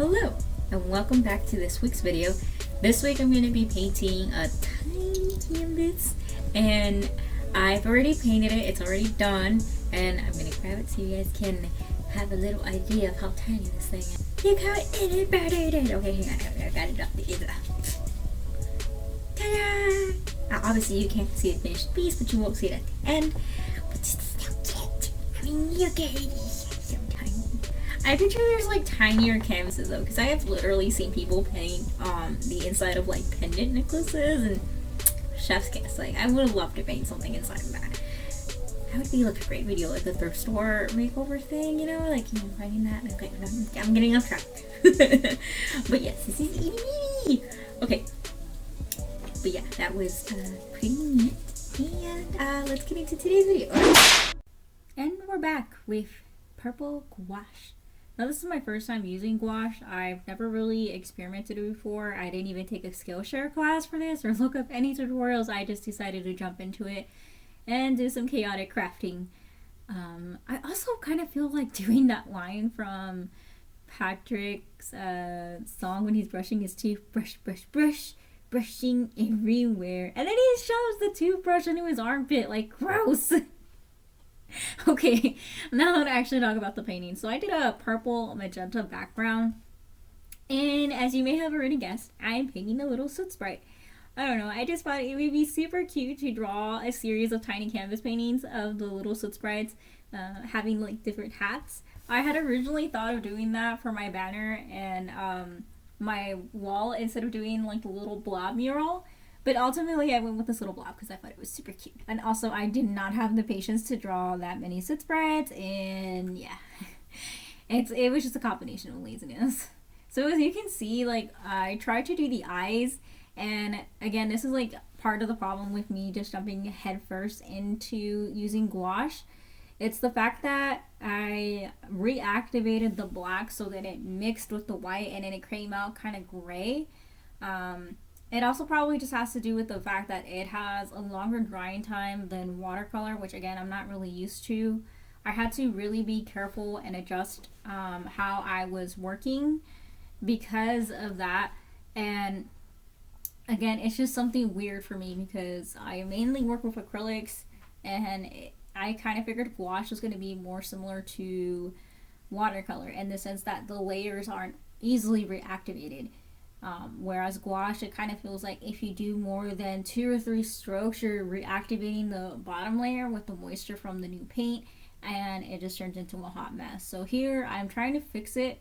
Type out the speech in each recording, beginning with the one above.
Hello and welcome back to this week's video. This week I'm going to be painting a tiny canvas and I've already painted it, it's already done, and I'm going to grab it so you guys can have a little idea of how tiny this thing is. Look how it. Okay, hang on, I gotta drop the either. Ta-da! Obviously you can't see the finished piece, but you won't see it at the end. But it's still cute. I mean, look at it. So tiny. I picture there's like tinier canvases though, because I have literally seen people paint the inside of like pendant necklaces and chef's kiss. Like, I would have loved to paint something inside of that. That would be like a great video, like the thrift store makeover thing, you know, like, you know, finding that. Okay, I'm getting off track. But yes, this is itty. Okay. But yeah, that was pretty neat. And let's get into today's video. And we're back with purple gouache. Now this is my first time using gouache. I've never really experimented it before. I didn't even take a Skillshare class for this or look up any tutorials. I just decided to jump into it and do some chaotic crafting. I also kind of feel like doing that line from Patrick's song when he's brushing his teeth. Brushing everywhere. And then he shoves the toothbrush into his armpit. Like, gross. Okay, now let's actually talk about the painting. So I did a purple magenta background. And as you may have already guessed, I'm painting a little soot sprite. I don't know, I just thought it would be super cute to draw a series of tiny canvas paintings of the little soot sprites having like different hats. I had originally thought of doing that for my banner and my wall instead of doing like the little blob mural. But ultimately I went with this little blob because I thought it was super cute. And also I did not have the patience to draw that many soot sprites, and yeah. It was just a combination of laziness. So as you can see, like, I tried to do the eyes, and again, this is like part of the problem with me just jumping headfirst into using gouache. It's the fact that I reactivated the black so that it mixed with the white and then it came out kind of gray. It also probably just has to do with the fact that it has a longer drying time than watercolor, which again, I'm not really used to. I had to really be careful and adjust how I was working because of that. And again, it's just something weird for me because I mainly work with acrylics, and I kind of figured gouache was going to be more similar to watercolor in the sense that the layers aren't easily reactivated. Whereas gouache, it kind of feels like if you do more than 2 or 3 strokes, you're reactivating the bottom layer with the moisture from the new paint, and it just turns into a hot mess. So here I'm trying to fix it,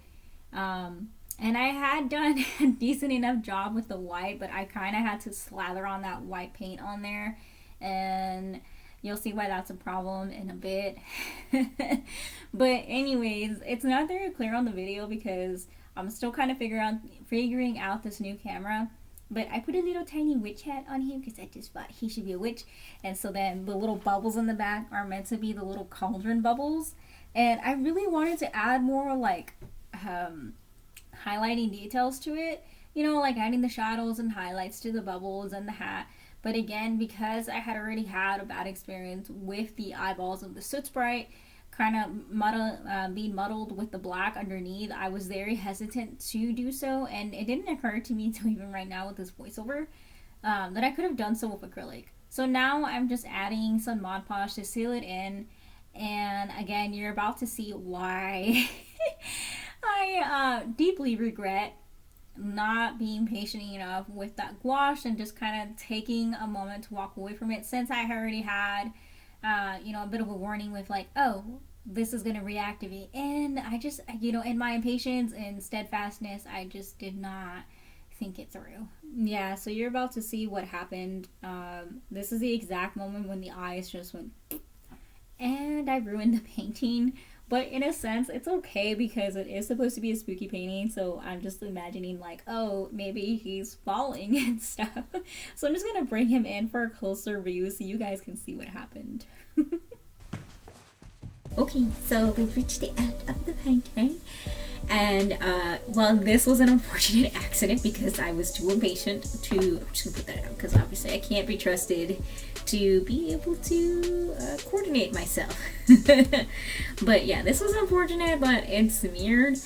and I had done a decent enough job with the white, but I kind of had to slather on that white paint on there, and you'll see why that's a problem in a bit. But anyways, it's not very clear on the video because I'm still kind of figuring out this new camera. But I put a little tiny witch hat on him because I just thought he should be a witch. And so then the little bubbles in the back are meant to be the little cauldron bubbles. And I really wanted to add more like highlighting details to it. You know, like adding the shadows and highlights to the bubbles and the hat. But again, because I had already had a bad experience with the eyeballs of the soot sprite, kind of being muddled with the black underneath, I was very hesitant to do so, and it didn't occur to me until even right now with this voiceover that I could have done so with acrylic. So now I'm just adding some Mod Podge to seal it in, and again, you're about to see why I deeply regret not being patient enough with that gouache and just kind of taking a moment to walk away from it, since I already had you know, a bit of a warning with like, oh, this is going to reactivate. And I just, you know, in my impatience and steadfastness, I just did not think it through. Yeah, so you're about to see what happened. This is the exact moment when the eyes just went, and I ruined the painting. But in a sense, it's okay because it is supposed to be a spooky painting, so I'm just imagining like, oh, maybe he's falling and stuff. So I'm just gonna bring him in for a closer view so you guys can see what happened. Okay, so we've reached the end of the painting. And well, this was an unfortunate accident because I was too impatient to, I'm just gonna put that out because obviously I can't be trusted to be able to coordinate myself. But yeah, this was unfortunate, but it's smeared.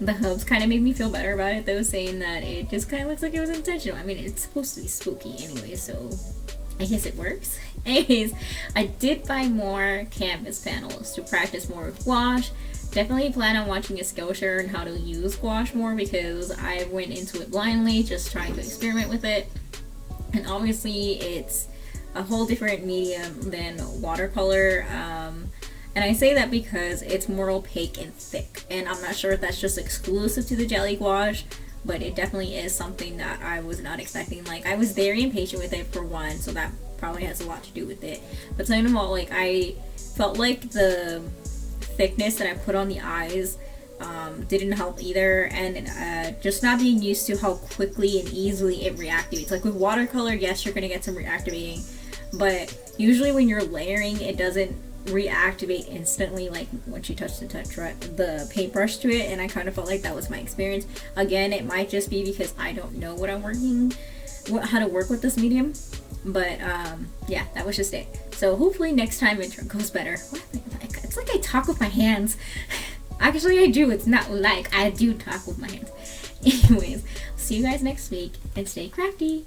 The hubs kind of made me feel better about it though, saying that it just kind of looks like it was intentional. I mean, it's supposed to be spooky anyway, so I guess it works. Anyways, I did buy more canvas panels to practice more with gouache. Definitely plan on watching a Skillshare on how to use gouache more, because I went into it blindly, just trying to experiment with it. And obviously it's a whole different medium than watercolor. And I say that because it's more opaque and thick. And I'm not sure if that's just exclusive to the jelly gouache, but it definitely is something that I was not expecting. Like, I was very impatient with it for one, so that probably has a lot to do with it. But second of all, like, I felt like the thickness that I put on the eyes didn't help either, and just not being used to how quickly and easily it reactivates. Like with watercolor, yes, you're gonna get some reactivating, but usually when you're layering, it doesn't reactivate instantly like once you touch the paintbrush to it. And I kind of felt like that was my experience. Again, it might just be because I don't know how to work with this medium, but yeah, that was just it. So hopefully next time it goes better. It's like I talk with my hands. Actually, I do. It's not like I do talk with my hands. Anyways, see you guys next week, and stay crafty.